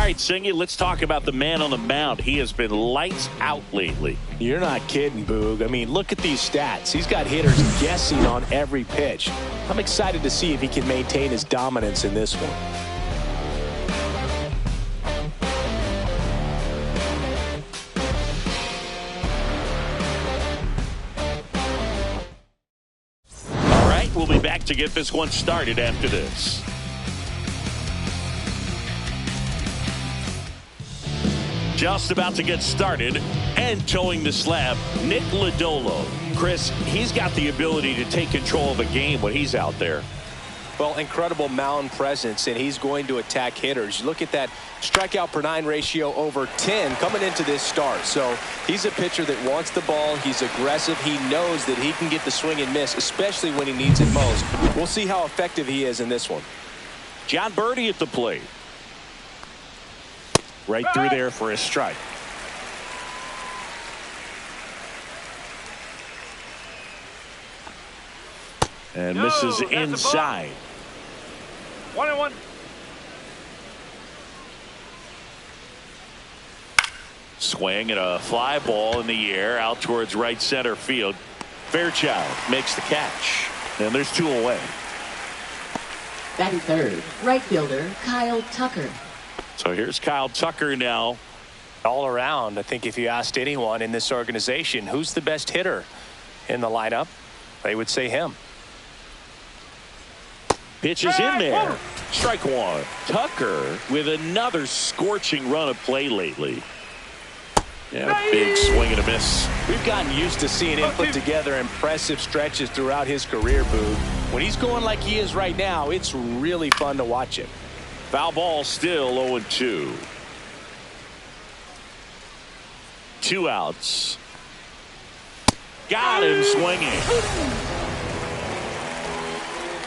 right, Singy, let's talk about the man on the mound. He has been lights out lately. You're not kidding, Boog. I mean, look at these stats. He's got hitters guessing on every pitch. I'm excited to see if he can maintain his dominance in this one. All right, we'll be back to get this one started after this. Just about to get started and towing the slab, Nick Lodolo. Chris, he's got the ability to take control of a game when he's out there. Well, incredible mound presence, and he's going to attack hitters. Look at that strikeout per 9 ratio over 10 coming into this start. So he's a pitcher that wants the ball. He's aggressive. He knows that he can get the swing and miss, especially when he needs it most. We'll see how effective he is in this one. John Birdie at the plate. Right through there for a strike. And misses inside. 1-1. Swing and a fly ball in the air out towards right center field. Fairchild makes the catch. And there's 2 away. Batting third, right fielder Kyle Tucker. So here's Kyle Tucker now. All around, I think if you asked anyone in this organization who's the best hitter in the lineup, they would say him. Pitch is in there. Strike one. Tucker with another scorching run of play lately. Yeah, big swing and a miss. We've gotten used to seeing him put together impressive stretches throughout his career, Boog. When he's going like he is right now, it's really fun to watch him. Foul ball still 0-2. 2 outs. Got him swinging.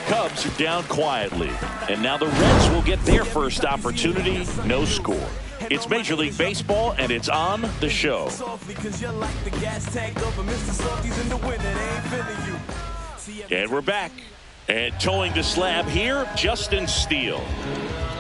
Cubs are down quietly. And now the Reds will get their first opportunity. No score. It's Major League Baseball, and it's on the show. And we're back. And towing the slab here, Justin Steele.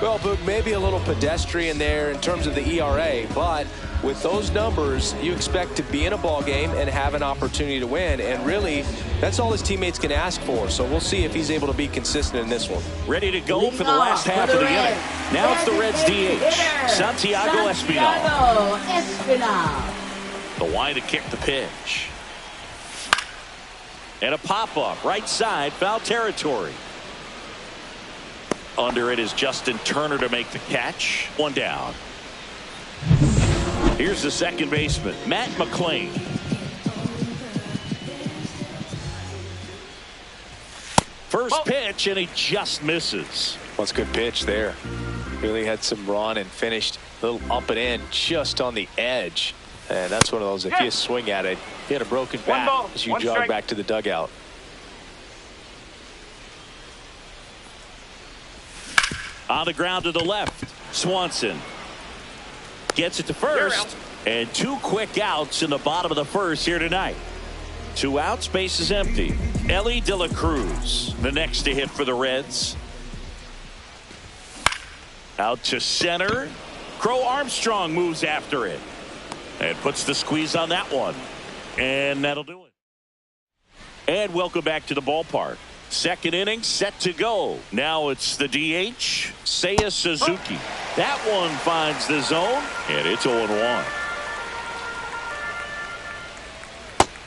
Well, Boog, maybe a little pedestrian there in terms of the ERA, but with those numbers, you expect to be in a ball game and have an opportunity to win. And really, that's all his teammates can ask for. So we'll see if he's able to be consistent in this one. Ready to go for the last half of the inning. Now it's the Reds DH, Santiago Espinal. The wind to kick the pitch. And a pop-up, right side, foul territory. Under it is Justin Turner to make the catch. 1 down. Here's the second baseman, Matt McLain. First pitch, and he just misses. Well, it's a good pitch there. Really had some run and finished a little up and in just on the edge. And that's one of those, if you swing at it, you had a broken bat as you jog back to the dugout. On the ground to the left, Swanson gets it to first, and 2 quick outs in the bottom of the first here tonight. 2 outs, base is empty. Elly De La Cruz, the next to hit for the Reds. Out to center. Crow Armstrong moves after it and puts the squeeze on that one, and that'll do it. And welcome back to the ballpark. Second inning set to go. Now it's the DH, Seiya Suzuki. That one finds the zone, and it's 0-1.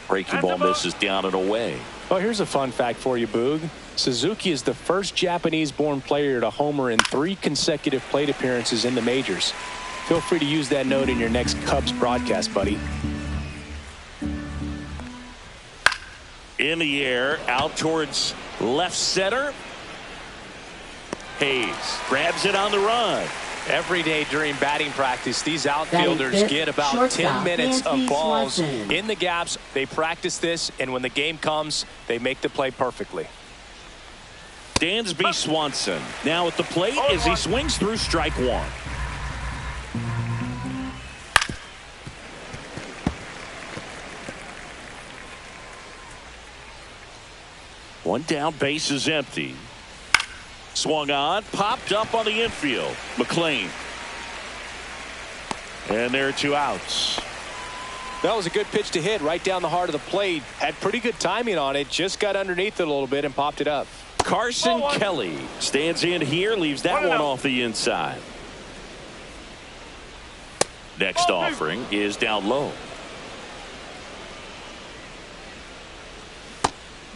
Breaking ball misses down and away. Well, here's a fun fact for you, Boog. Suzuki is the first Japanese-born player to homer in 3 consecutive plate appearances in the majors. Feel free to use that note in your next Cubs broadcast, buddy. In the air, out towards left center. Hayes grabs it on the run. Every day during batting practice, these outfielders get about 10 minutes of balls in the gaps. They practice this, and when the game comes, they make the play perfectly. Dansby Swanson now at the plate as he swings through strike 1. One down, base is empty. Swung on, popped up on the infield. McLain And there are 2 outs. That was a good pitch to hit right down the heart of the plate. Had pretty good timing on it. Just got underneath it a little bit and popped it up. Carson Kelly stands in here, leaves that one off the inside. Next offering is down low.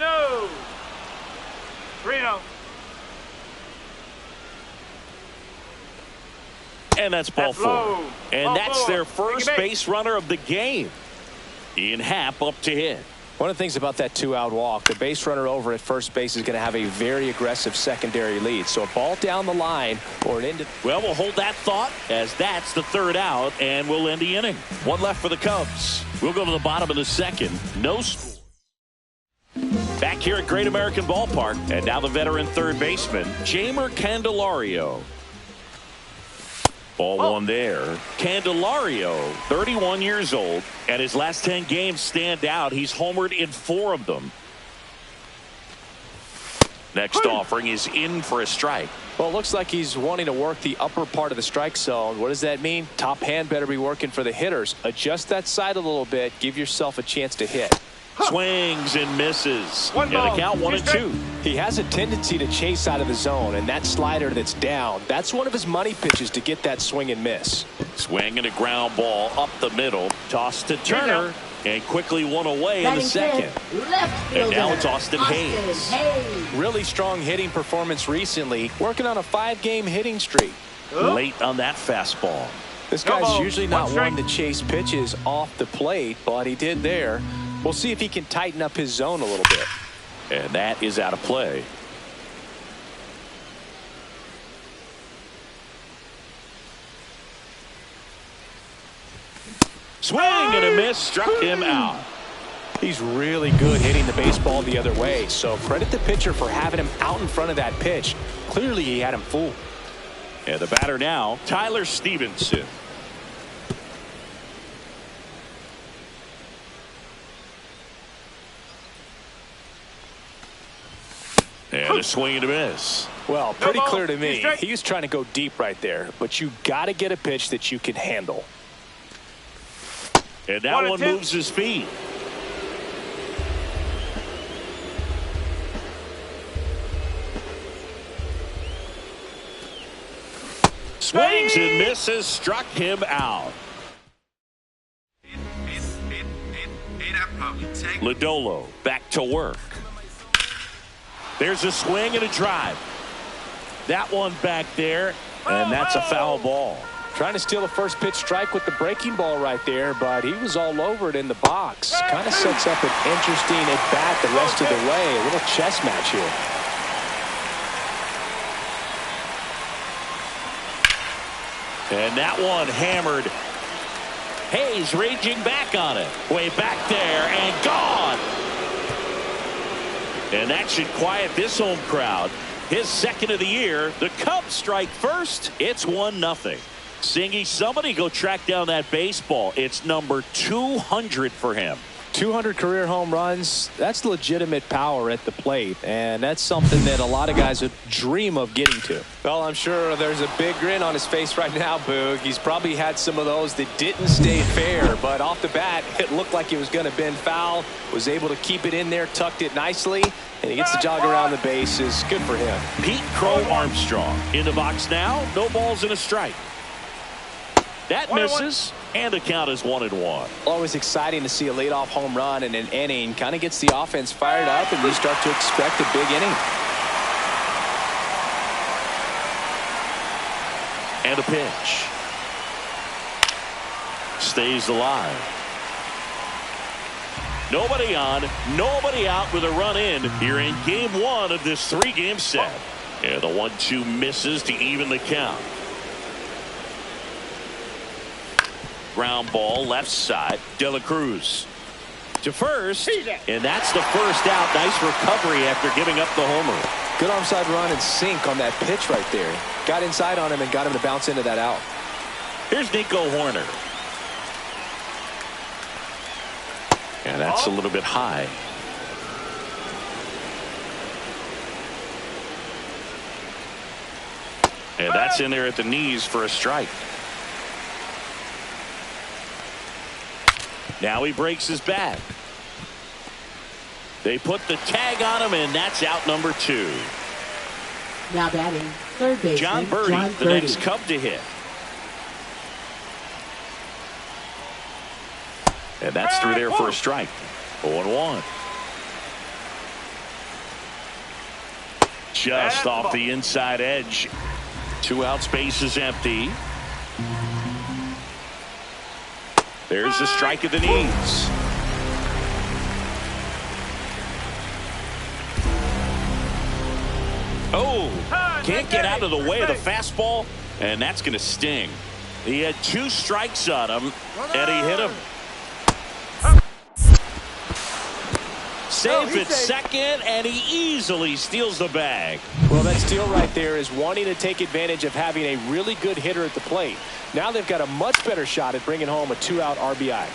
No. 3-0. And that's ball 4. And Ball that's 4. their first base runner of the game. Ian Happ up to hit. One of the things about that 2-out walk, the base runner over at first base is going to have a very aggressive secondary lead. So a ball down the line or an into. Well, we'll hold that thought as that's the 3rd out, and we'll end the inning. 1 left for the Cubs. We'll go to the bottom of the 2nd. No score. Back here at Great American Ballpark, and now the veteran 3rd baseman, Jeimer Candelario. Ball 1 there. Candelario, 31 years old, and his last 10 games stand out. He's homered in 4 of them. Next offering is in for a strike. Well, it looks like he's wanting to work the upper part of the strike zone. What does that mean? Top hand better be working for the hitters. Adjust that side a little bit. Give yourself a chance to hit. Swings and misses. One And ball. the count 1-2. He has a tendency to chase out of the zone, and that slider that's down, that's one of his money pitches to get that swing and miss. Swing and a ground ball up the middle. Toss to Turner. And quickly 1 away in the 2nd. Left fielder. And now it's Austin Hayes. Really strong hitting performance recently. Working on a 5-game hitting streak. Late on that fastball. This guy's ball. usually not 1 strike. one to chase pitches off the plate, but he did there. We'll see if he can tighten up his zone a little bit. And that is out of play. Swing and a miss, struck him out. He's really good hitting the baseball the other way, so credit the pitcher for having him out in front of that pitch. Clearly he had him fooled. And the batter now, Tyler Stevenson. And a swing and a miss. Well, pretty ball. clear to me. Strike. He was trying to go deep right there, but you got to get a pitch that you can handle. And that one 1-2. moves his feet. Swings and misses, struck him out. Lodolo back to work. There's a swing and a drive. That one back there, and that's a foul ball. Trying to steal a first pitch strike with the breaking ball right there, but he was all over it in the box. Kind of sets up an interesting at bat the rest of the way. A little chess match here. And that one hammered. Hayes raging back on it. Way back there and gone. And that should quiet this home crowd. His 2nd of the year. The Cubs strike first. It's 1-0. Singy, somebody go track down that baseball. It's number 200 for him. 200 career home runs. That's legitimate power at the plate, and that's something that a lot of guys would dream of getting to. Well, I'm sure there's a big grin on his face right now, Boog. He's probably had some of those that didn't stay fair, but off the bat, it looked like it was going to bend foul. Was able to keep it in there, tucked it nicely, and he gets the jog around the bases. Good for him. Pete Crow Armstrong in the box now. No balls and a strike. That misses, and the count is 1-1. Always exciting to see a leadoff home run in an inning. Kind of gets the offense fired up, and you start to expect a big inning. And a pitch. Stays alive. Nobody on, nobody out with a run in here in game 1 of this 3-game set. And the 1-2 misses to even the count. Ground ball left side. De La Cruz to first, and that's the first out. Nice recovery after giving up the homer. Good onside run and sink on that pitch right there. Got inside on him and got him to bounce into that out. Here's Nico Hoerner. And that's a little bit high. And that's in there at the knees for a strike. Now he breaks his back. They put the tag on him, and that's out number 2. Now batting, third baseman John Birdie, the next Cub to hit. And that's through there for a strike. 0-1. Just off the inside edge. 2 outs, base is empty. There's the strike at the knees. Oh, can't get out of the way of the fastball, and that's going to sting. He had 2 strikes on him, and he hit him. Safe at second, and he easily steals the bag. Well, that steal right there is wanting to take advantage of having a really good hitter at the plate. Now they've got a much better shot at bringing home a 2-out RBI.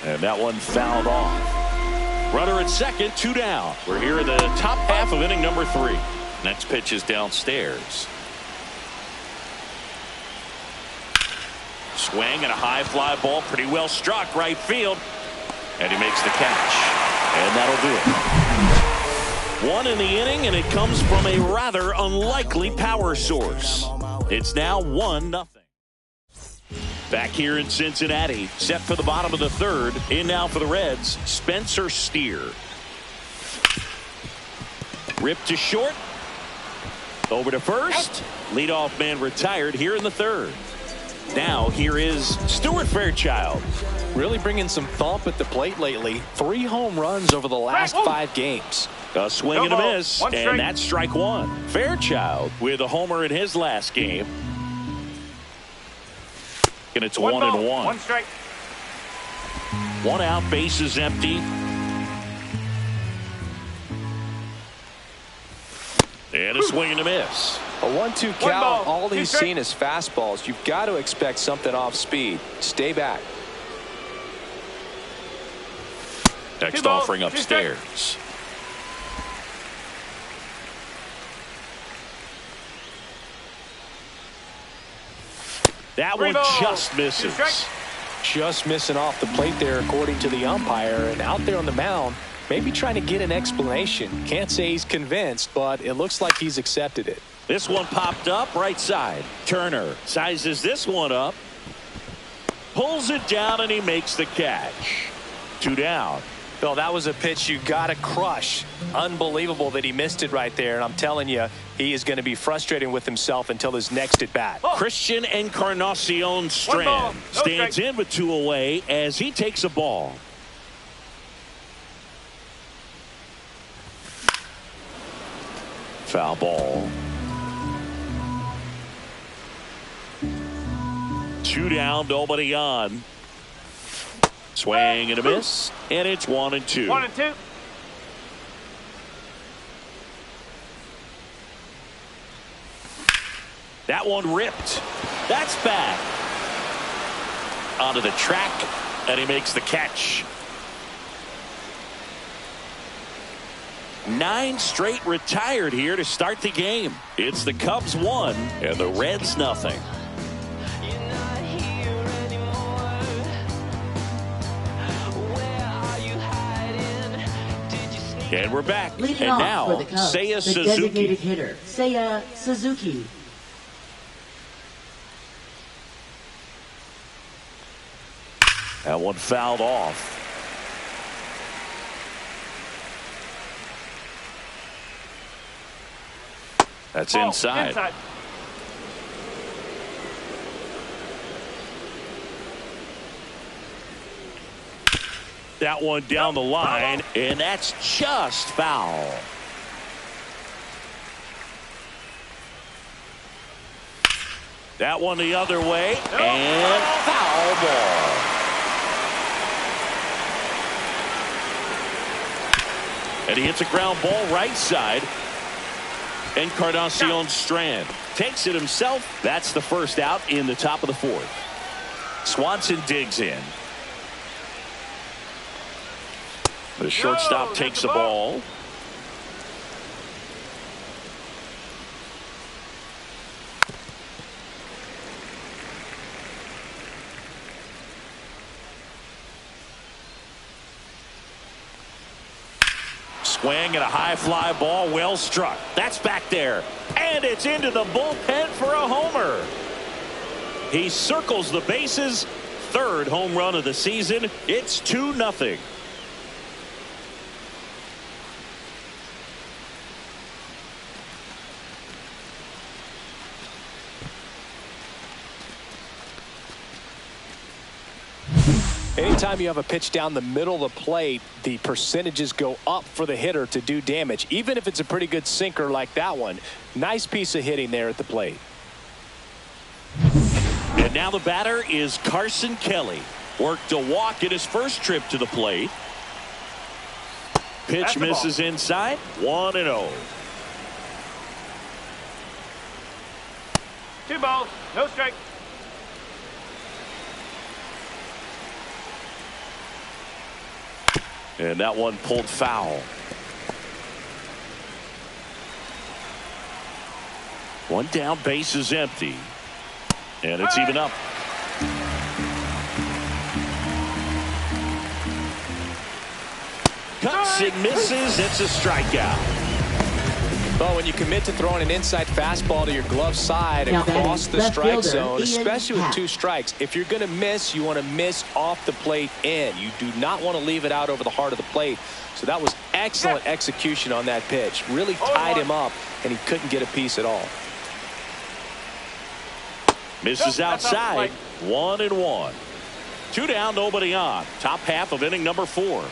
And that one fouled off. Runner at second, 2 down. We're here in the top half of inning number 3. Next pitch is downstairs. Swing and a high fly ball, pretty well struck right field. And he makes the catch. And that'll do it. 1 in the inning, and it comes from a rather unlikely power source. It's now 1-0. Back here in Cincinnati, set for the bottom of the 3rd. In now for the Reds, Spencer Steer. Ripped to short. Over to first. Leadoff man retired here in the 3rd. Now here is Stuart Fairchild. Really bringing some thump at the plate lately. 3 home runs over the last 5 games. A swing and a miss, and that's strike 1. Fairchild with a homer in his last game. And it's 1-1. 1 strike. 1 out, base is empty. And a swing and a miss. A 1-2 count. All he's seen is fastballs. You've got to expect something off speed. Stay back. Next offering upstairs. That one just misses. Just missing off the plate there, according to the umpire. And out there on the mound, maybe trying to get an explanation. Can't say he's convinced, but it looks like he's accepted it. This one popped up right side. Turner sizes this one up. Pulls it down, and he makes the catch. 2 down. Phil, that was a pitch you got to crush. Unbelievable that he missed it right there. And I'm telling you, he is going to be frustrated with himself until his next at bat. Christian Encarnacion Strand stands in with 2 away as he takes a ball. Foul ball. 2 down, nobody on. Swing and a miss, and it's 1-2. 1-2. That one ripped. That's back. Onto the track, and he makes the catch. 9 straight retired here to start the game. It's the Cubs 1 and the Reds nothing. And we're back. Leading and off now, for the Cubs, Seiya the Suzuki. designated hitter, Seiya Suzuki. That one fouled off. That's inside. That one down the line, and that's just foul. That one the other way, and foul ball. And he hits a ground ball right side. Encarnacion Strand takes it himself. That's the first out in the top of the 4th. Swanson digs in. The shortstop takes the ball. swing and a high fly ball, well struck. That's back there. And it's into the bullpen for a homer. He circles the bases. Third home run of the season. It's 2-0. Anytime you have a pitch down the middle of the plate, the percentages go up for the hitter to do damage, even if it's a pretty good sinker like that one. Nice piece of hitting there at the plate. And now the batter is Carson Kelly. Worked a walk in his first trip to the plate. Pitch misses inside. 1-0. 2 balls, no strike. And that one pulled foul. One down, base is empty. And it's even up. Cuts and misses. It's a strikeout. Well, when you commit to throwing an inside fastball to your glove side Now across the left strike fielder, zone, Ian especially with Happ. 2 strikes, if you're going to miss, you want to miss off the plate in. You do not want to leave it out over the heart of the plate. So that was excellent execution on that pitch. Really tied him up, and he couldn't get a piece at all. Misses Nope, that's off the outside. plate. 1-1. 2 down, nobody on. Top half of inning number 4.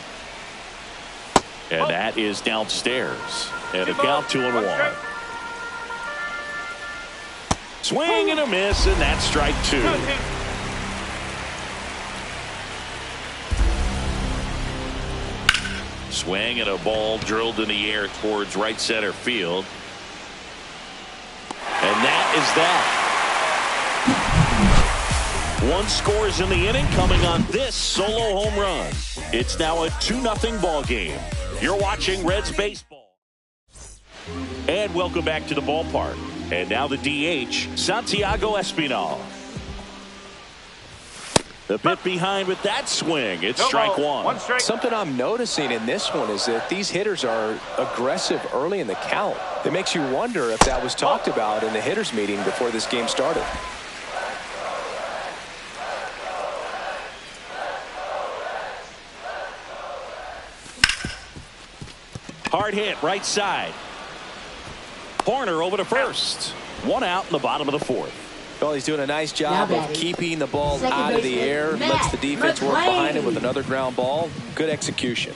And that is downstairs. And a count 2-1. Swing and a miss, and that's strike 2. 2-2. Swing and a ball drilled in the air towards right center field. And that is that. 1 scores in the inning coming on this solo home run. It's now a 2-0 ball game. You're watching Reds baseball. And welcome back to the ballpark. And now the DH, Santiago Espinal. The bit behind with that swing. It's No strike ball. 1. 1 strike. Something I'm noticing in this one is that these hitters are aggressive early in the count. It makes you wonder if that was talked about in the hitters meeting before this game started. Hard hit right side. Horner over to first. 1 out in the bottom of the 4th. Well, he's doing a nice job Now of batting, keeping the ball second out of the baseman, air. Matt Lets the defense work McLean. behind him with another ground ball. Good execution.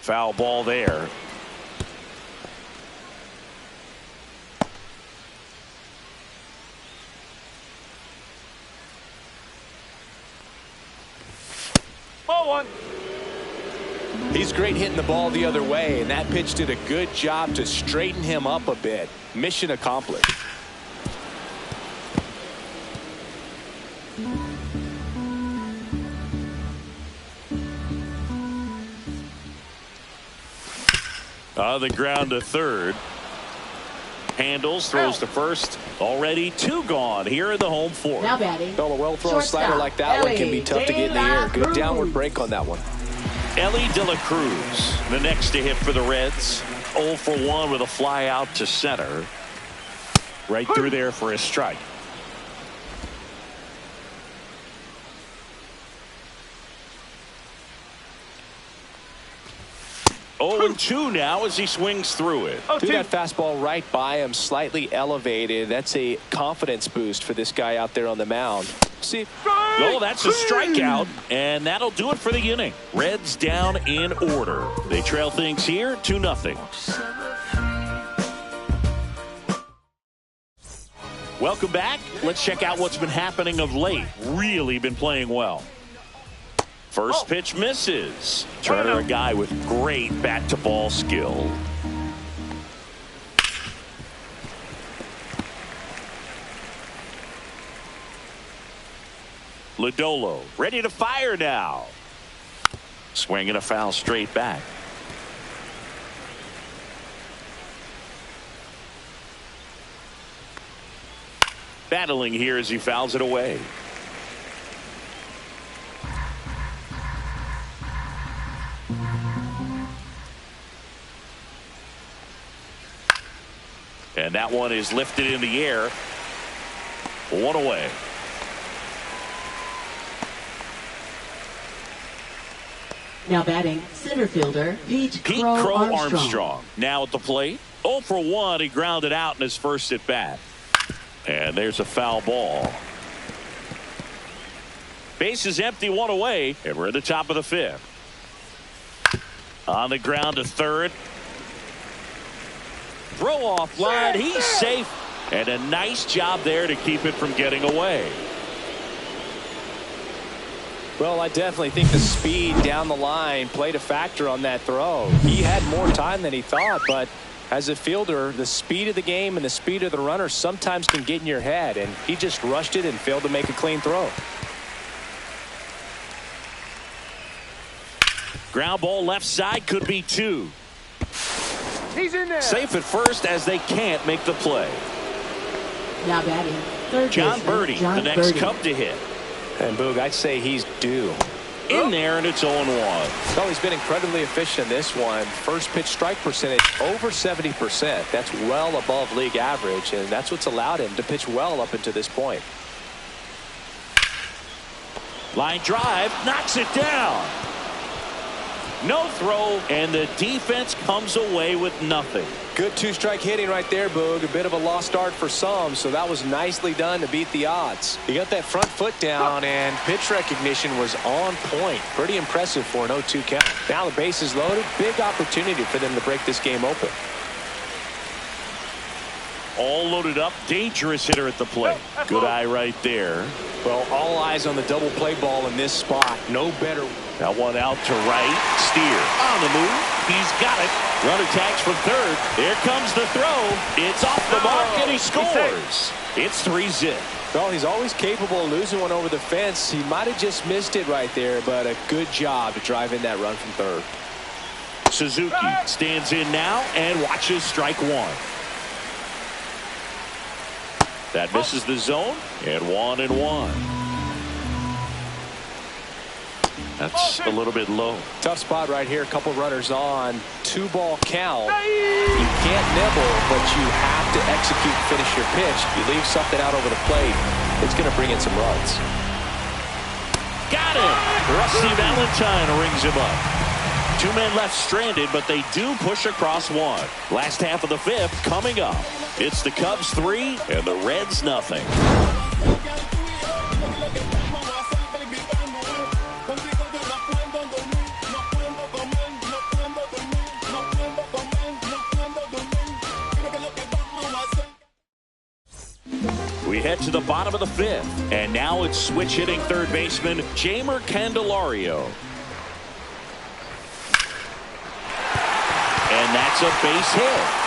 Foul ball there. Ball 1. He's great hitting the ball the other way, and that pitch did a good job to straighten him up a bit. Mission accomplished. On the ground to third. Handles, throws to first. Already 2 gone here in the home 4th. Now batting. Well, a well-thrown Shortstop, slider like that one can be Ellie tough to get in the De La air. Good Cruz. downward break on that one. Ellie De La Cruz, the next to hit for the Reds. 0 for 1 with a fly out to center. Right through there for a strike. Oh, 0-2 now as he swings through it. Threw that fastball right by him, slightly elevated. That's a confidence boost for this guy out there on the mound. See, Oh, that's a strikeout, and that'll do it for the inning. Reds down in order. They trail things here 2-0. Welcome back. Let's check out what's been happening of late. Really been playing well. First pitch misses. Turner, a guy with great bat-to-ball skill. Lodolo ready to fire now. Swinging a foul straight back. Battling here as he fouls it away. And that one is lifted in the air. One away. Now batting, center fielder Pete Crow Armstrong. Armstrong. Now at the plate. 0 for 1. He grounded out in his first at bat. And there's a foul ball. Base is empty, one away, and we're at the top of the 5th. On the ground to third. Throw off line. He's safe. And a nice job there to keep it from getting away. Well, I definitely think the speed down the line played a factor on that throw. He had more time than he thought, but as a fielder, the speed of the game and the speed of the runner sometimes can get in your head, and he just rushed it and failed to make a clean throw. Ground ball left side, could be 2. He's in there. Safe at first as they can't make the play. Now batting, third John baseman Birdie, John the next Birdie. Cub to hit. And Boog, I'd say he's due. In there, and it's 0-1. Well, he's been incredibly efficient in this one. First pitch strike percentage over 70%. That's well above league average, and that's what's allowed him to pitch well up until this point. Line drive, knocks it down. No throw, and the defense comes away with nothing. Good two-strike hitting right there, Boog. A bit of a lost start for some, so that was nicely done to beat the odds. He got that front foot down, and pitch recognition was on point. Pretty impressive for an 0-2 count. Now the base is loaded. Big opportunity for them to break this game open. All loaded up, dangerous hitter at the plate. Good eye right there. Well, all eyes on the double play ball in this spot. No better. That one out to right. Steer on the move. He's got it. Runner tags from third. There comes the throw. It's off the mark, and he scores. It's 3-0. Well, he's always capable of losing one over the fence. He might have just missed it right there, but a good job to drive in that run from third. Suzuki stands in now and watches strike one. That misses the zone, and 1-1. That's a little bit low. Tough spot right here. A couple runners on. 2-ball count. You can't nibble, but you have to execute and finish your pitch. If you leave something out over the plate, it's going to bring in some runs. Got him. Rusty Valentine rings him up. 2 men left stranded, but they do push across one. Last half of the 5th coming up. It's the Cubs 3 and the Reds nothing. We head to the bottom of the 5th, and now it's switch hitting third baseman Jeimer Candelario. And that's a base hit.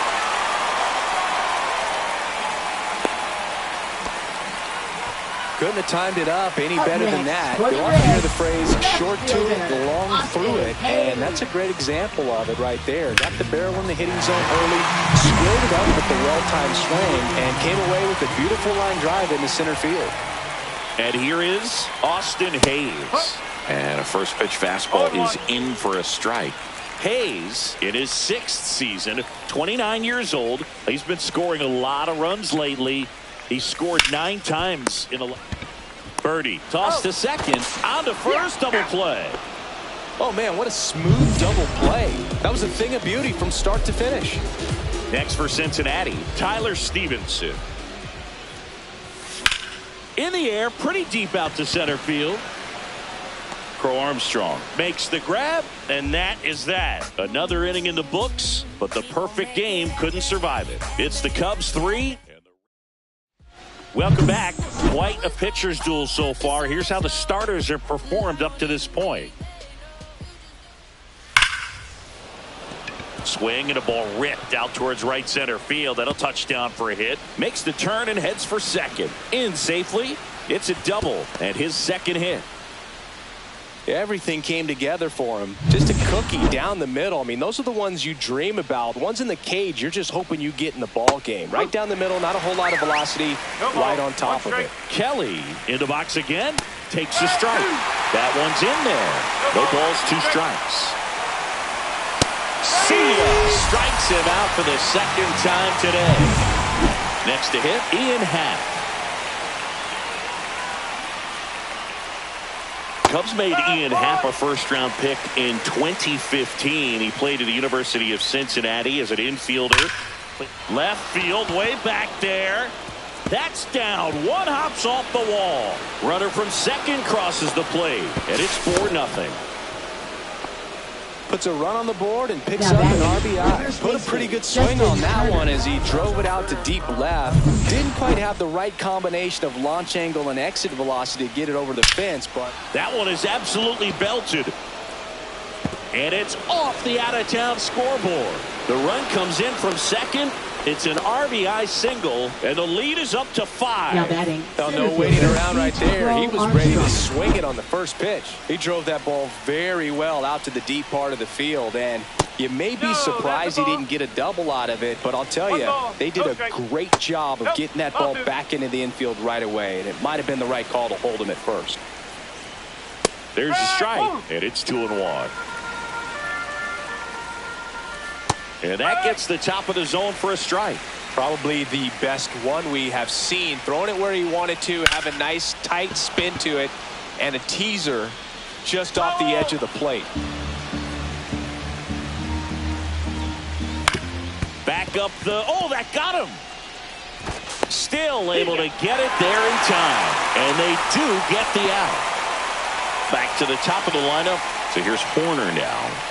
Couldn't have timed it up any Up better than next, that. for the You often hear Reds, the phrase short to it, fielder, long through it, and that's a great example of it right there. Got the barrel in the hitting zone early, squared it up with the well-timed swing, and came away with a beautiful line drive into center field. And here is Austin Hayes. And a first pitch fastball is in for a strike. Hayes, in his 6th season, 29 years old. He's been scoring a lot of runs lately. He scored 9 times in a. Birdie tossed to second, on to first, double play. Oh man, what a smooth double play. That was a thing of beauty from start to finish. Next for Cincinnati, Tyler Stevenson. In the air, pretty deep out to center field. Crow Armstrong makes the grab, and that is that. Another inning in the books, but the perfect game couldn't survive it. It's the Cubs 3. Welcome back. Quite a pitcher's duel so far. Here's how the starters have performed up to this point. Swing and a ball ripped out towards right center field. That'll touchdown for a hit. Makes the turn and heads for second. In safely. It's a double and his second hit. Everything came together for him. Just a cookie down the middle. I mean, those are the ones you dream about. Ones in the cage, you're just hoping you get in the ball game. Right down the middle, not a whole lot of velocity, right on top of it. Kelly in the box again, takes a strike. That one's in there. No balls, 2 strikes. See ya. Strikes him out for the 2nd time today. Next to hit, Ian Happ. Cubs made Ian Happ a first-round pick in 2015. He played at the University of Cincinnati as an infielder. Left field, way back there. That's down. One hops off the wall. Runner from second crosses the plate, and it's 4-0. Puts a run on the board and picks up an RBI. Put a pretty good swing on that one as he drove it out to deep left. Didn't quite have the right combination of launch angle and exit velocity to get it over the fence, but that one is absolutely belted. And it's off the out-of-town scoreboard. The run comes in from second. It's an RBI single, and the lead is up to 5. Now batting. Oh, no waiting around right there. He was ready to swing it on the first pitch. He drove that ball very well out to the deep part of the field, and you may be surprised he didn't get a double out of it, but I'll tell you, they did a great job of getting that ball back into the infield right away, and it might have been the right call to hold him at first. There's a strike, and it's 2-1. And that gets the top of the zone for a strike. Probably the best one we have seen. Throwing it where he wanted to, have a nice tight spin to it, and a teaser just off the edge of the plate. Back up the, oh, that got him. Still able to get it there in time. And they do get the out. Back to the top of the lineup. So here's Horner now.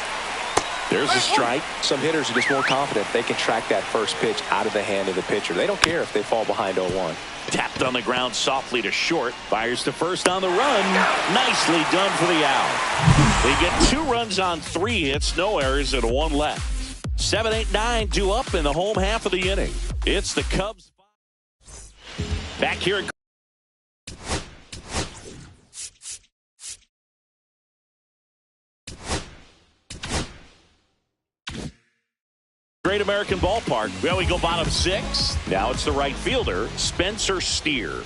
There's a strike. Some hitters are just more confident they can track that first pitch out of the hand of the pitcher. They don't care if they fall behind 0-1. Tapped on the ground softly to short. Fires to first on the run. Nicely done for the out. They get 2 runs on 3 hits, no errors, and 1 left. 7, 8, 9 due up in the home half of the inning. It's the Cubs. Back here in Great American Ballpark. Well, we go bottom 6. Now it's the right fielder, Spencer Steer.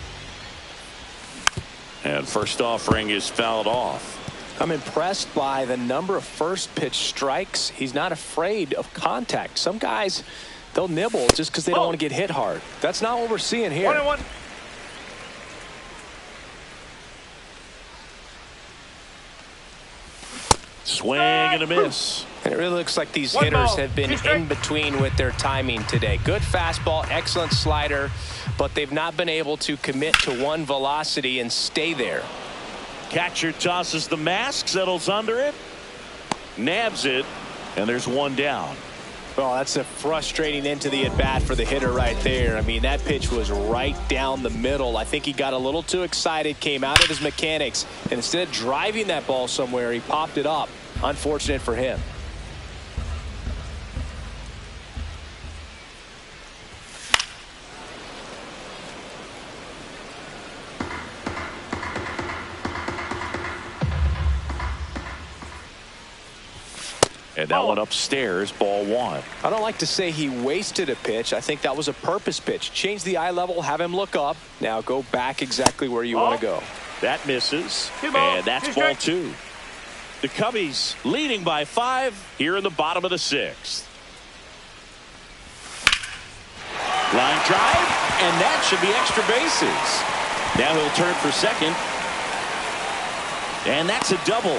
And first offering is fouled off. I'm impressed by the number of first pitch strikes. He's not afraid of contact. Some guys, they'll nibble just because they don't want to get hit hard. That's not what we're seeing here. 1-1. Swing and a miss. And it really looks like these hitters have been in between with their timing today. Good fastball, excellent slider, but they've not been able to commit to one velocity and stay there. Catcher tosses the mask, settles under it, nabs it, and there's 1 down. Well, that's a frustrating end to the at-bat for the hitter right there. I mean, that pitch was right down the middle. I think he got a little too excited, came out of his mechanics, and instead of driving that ball somewhere, he popped it up. Unfortunate for him. And that one upstairs, ball 1. I don't like to say he wasted a pitch. I think that was a purpose pitch. Change the eye level, have him look up. Now go back exactly where you want to go. That misses, and that's ball 2. The Cubbies leading by 5 here in the bottom of the 6th. Line drive, and that should be extra bases. Now he'll turn for second. And that's a double.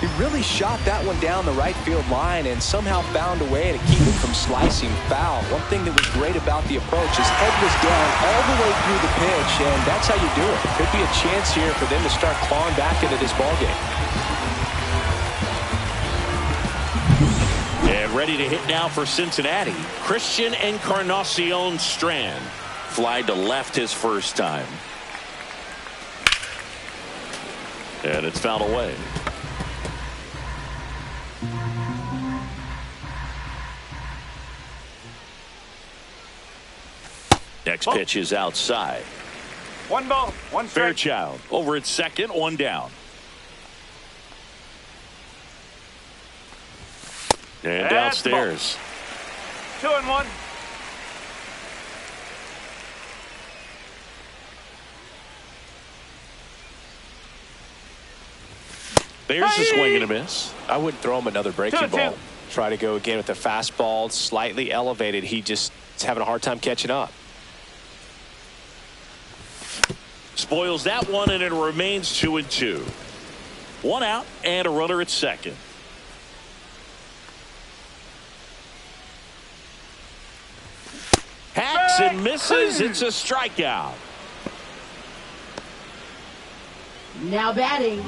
He really shot that one down the right field line and somehow found a way to keep it from slicing foul. One thing that was great about the approach, his head was down all the way through the pitch, and that's how you do it. Could be a chance here for them to start clawing back into this ballgame. And ready to hit now for Cincinnati, Christian Encarnacion Strand. Fly to left his first time. And it's fouled away. Next pitch is outside. 1 ball, 1 strike. Fairchild over at second, 1 down. And downstairs. 2-1. There's a swing and a miss. I wouldn't throw him another breaking ball. Try to go again with the fastball, slightly elevated. He just is having a hard time catching up. Spoils that one, and it remains 2-2. One out and a runner at second. Hacks and misses. It's a strikeout. Now batting,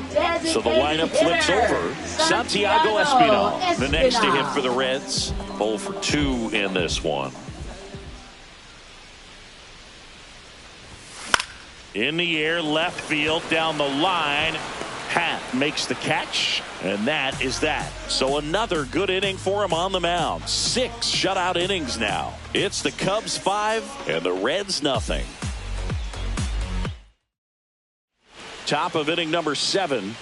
so the lineup flips over. Santiago Espinal, the next to hit for the Reds. 0 for 2 in this one. In the air, left field, down the line. Happ makes the catch, and that is that. So another good inning for him on the mound. 6 shutout innings now. It's the Cubs 5 and the Reds nothing. Top of inning number 7.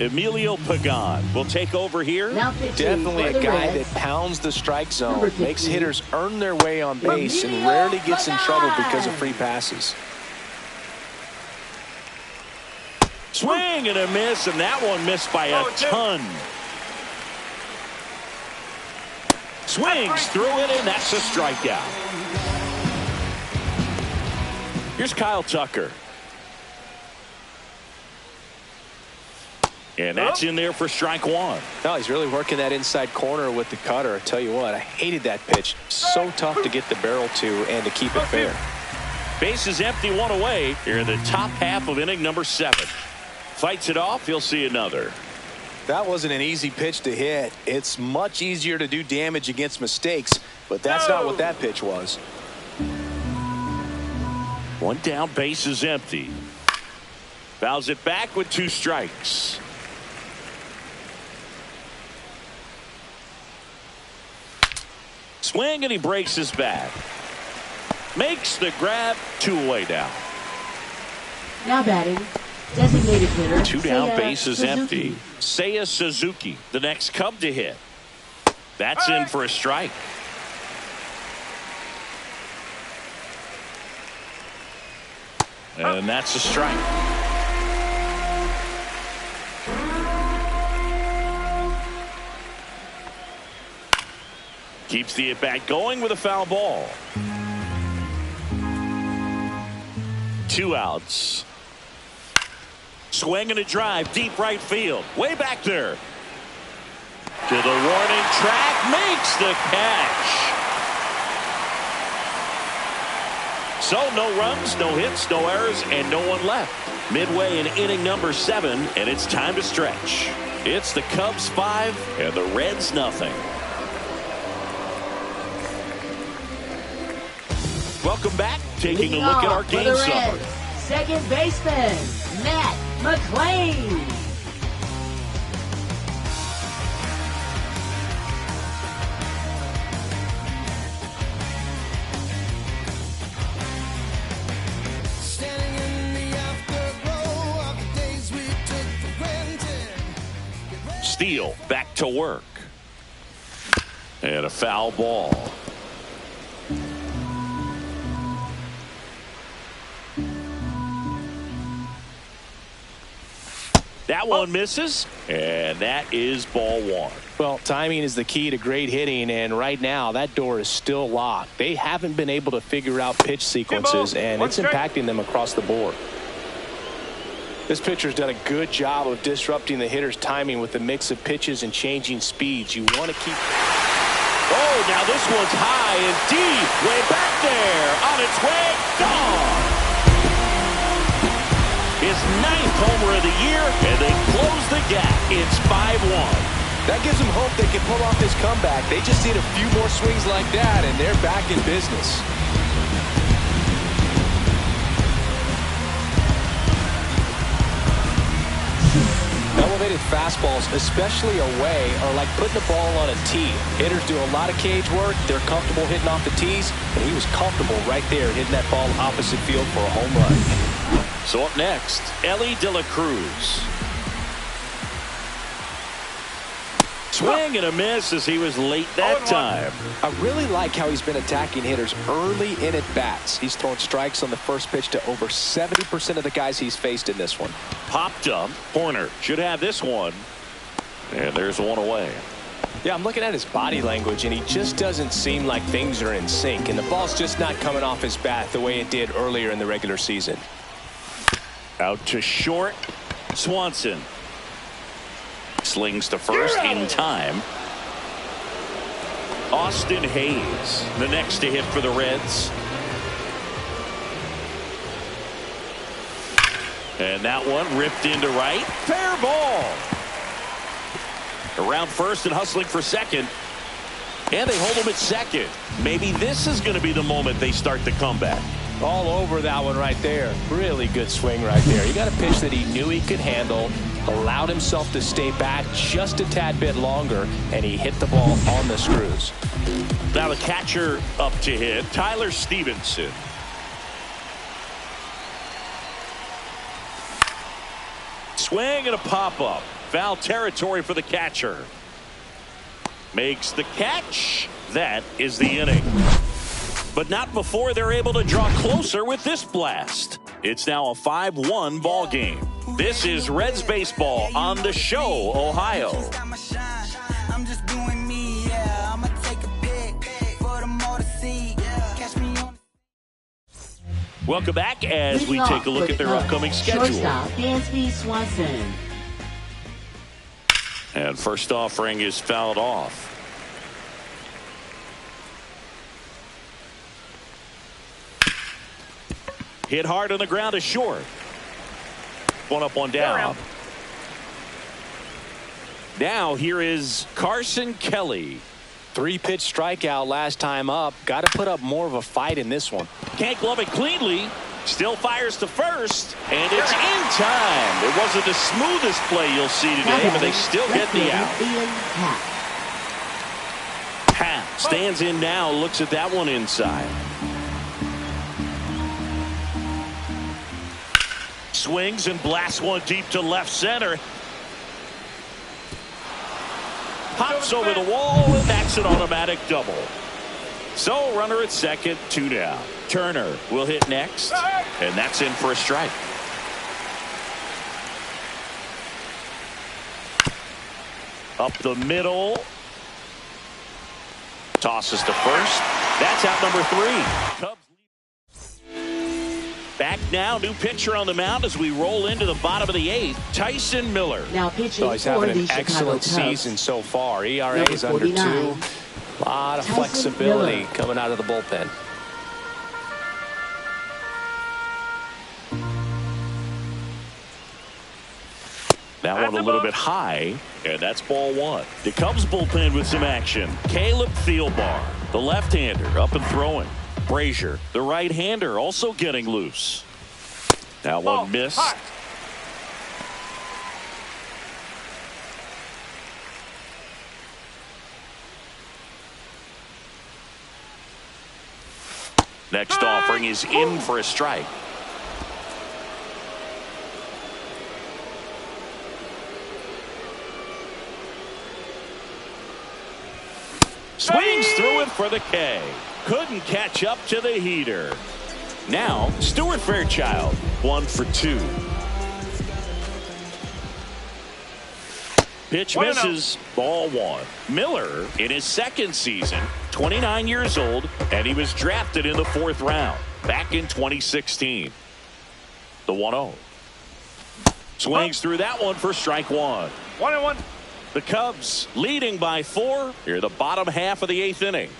Emilio Pagan will take over here. Definitely a guy that pounds the strike zone, makes hitters earn their way on base, and rarely gets in trouble because of free passes. Swing and a miss, and that one missed by a ton. Swings through it, and that's a strikeout. Here's Kyle Tucker. And that's in there for strike 1. No, he's really working that inside corner with the cutter. I tell you what, I hated that pitch. So tough to get the barrel to and to keep it fair. Base is empty, 1 away here in the top half of inning number 7. Fights it off. He'll see another. That wasn't an easy pitch to hit. It's much easier to do damage against mistakes, but that's not what that pitch was. 1 down, base is empty. Fouls it back with 2 strikes. Swing, and he breaks his bat. Makes the grab, 2 away down. Now batting, designated hitter. 2 down, Seiya base is Suzuki. empty. Seiya Suzuki, the next Cub to hit. That's in for a strike. And that's a strike. Keeps the at-bat going with a foul ball. 2 outs. Swing and a drive, deep right field. Way back there. To the warning track, makes the catch. So no runs, no hits, no errors, and no one left. Midway in inning number 7, and it's time to stretch. It's the Cubs 5 and the Reds nothing. Welcome back. Taking a look at our game summary. Second baseman, Matt McLain. Steele back to work. And a foul ball. That one misses, and that is ball 1. Well, timing is the key to great hitting, and right now that door is still locked. They haven't been able to figure out pitch sequences, and it's impacting them across the board. This pitcher's done a good job of disrupting the hitter's timing with the mix of pitches and changing speeds. You want to keep... Oh, now this one's high and deep, way back there, on its way, gone. His 9th homer of the year, and they close the gap. It's 5-1. That gives them hope they can pull off this comeback. They just need a few more swings like that, and they're back in business. Elevated fastballs, especially away, are like putting the ball on a tee. Hitters do a lot of cage work. They're comfortable hitting off the tees, and he was comfortable right there hitting that ball opposite field for a home run. So up next, Elly De La Cruz. Swing and a miss as he was late that time. I really like how he's been attacking hitters early in at bats. He's thrown strikes on the first pitch to over 70% of the guys he's faced in this one. Popped up. Corner should have this one. And there's one away. Yeah, I'm looking at his body language, and he just doesn't seem like things are in sync. And the ball's just not coming off his bat the way it did earlier in the regular season. Out to short. Swanson. Slings to first in time. Austin Hayes, the next to hit for the Reds. And that one ripped into right. Fair ball. Around first and hustling for second. And they hold him at second. Maybe this is going to be the moment they start the comeback. All over that one right there. Really good swing right there. He got a pitch that he knew he could handle, allowed himself to stay back just a tad bit longer, and he hit the ball on the screws. Now the catcher up to hit, Tyler Stevenson. Swing and a pop-up. Foul territory for the catcher. Makes the catch. That is the inning. But not before they're able to draw closer with this blast. It's now a 5-1 ball game. This is Reds baseball on the show, Ohio. Welcome back as we take a look at their upcoming schedule. Shortstop, Dansby Swanson. And first offering is fouled off. Hit hard on the ground to short. One up, one down. Now here is Carson Kelly. 3-pitch strikeout last time up. Got to put up more of a fight in this one. Can't glove it cleanly. Still fires to first. And it's in time. It wasn't the smoothest play you'll see today, but they still get the out. Pat stands in now, looks at that one inside. Swings and blasts one deep to left center. Pops over the wall, and that's an automatic double. So runner at second, 2 down. Turner will hit next, and that's in for a strike. Up the middle. Tosses to first. That's out number 3. Cubs. Back now, new pitcher on the mound as we roll into the bottom of the 8th, Tyson Miller. Now pitching He's for having the an Chicago excellent Cubs. season so far. ERA is under 2. A lot of Tyson flexibility Miller. coming out of the bullpen. That one a little bit high, and that's ball 1. The Cubs bullpen with some action. Caleb Thielbar, the left-hander, up and throwing. Brazier, the right-hander, also getting loose. That one missed. Next offering is in for a strike. Swings through it for the K. Couldn't catch up to the heater. Now, Stuart Fairchild, 1 for 2. Pitch misses, ball 1. Miller, in his second season, 29 years old, and he was drafted in the 4th round back in 2016. The 1-0. Swings through that one for strike 1. 1-1. The Cubs leading by 4 here, the bottom half of the 8th inning.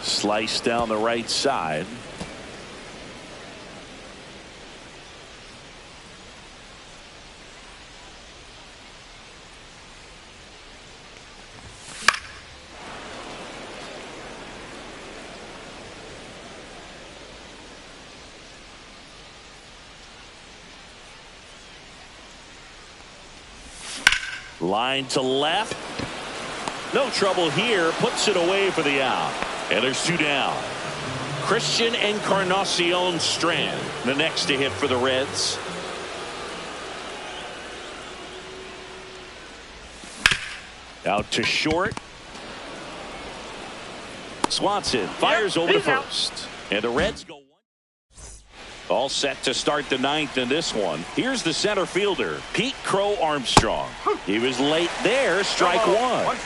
Slice down the right side. Line to left. No trouble here. Puts it away for the out. And there's 2 down. Christian Encarnacion Strand, the next to hit for the Reds. Out to short. Swanson fires over to first. And the Reds go one. All set to start the ninth in this one. Here's the center fielder, Pete Crow Armstrong. He was late there, strike one.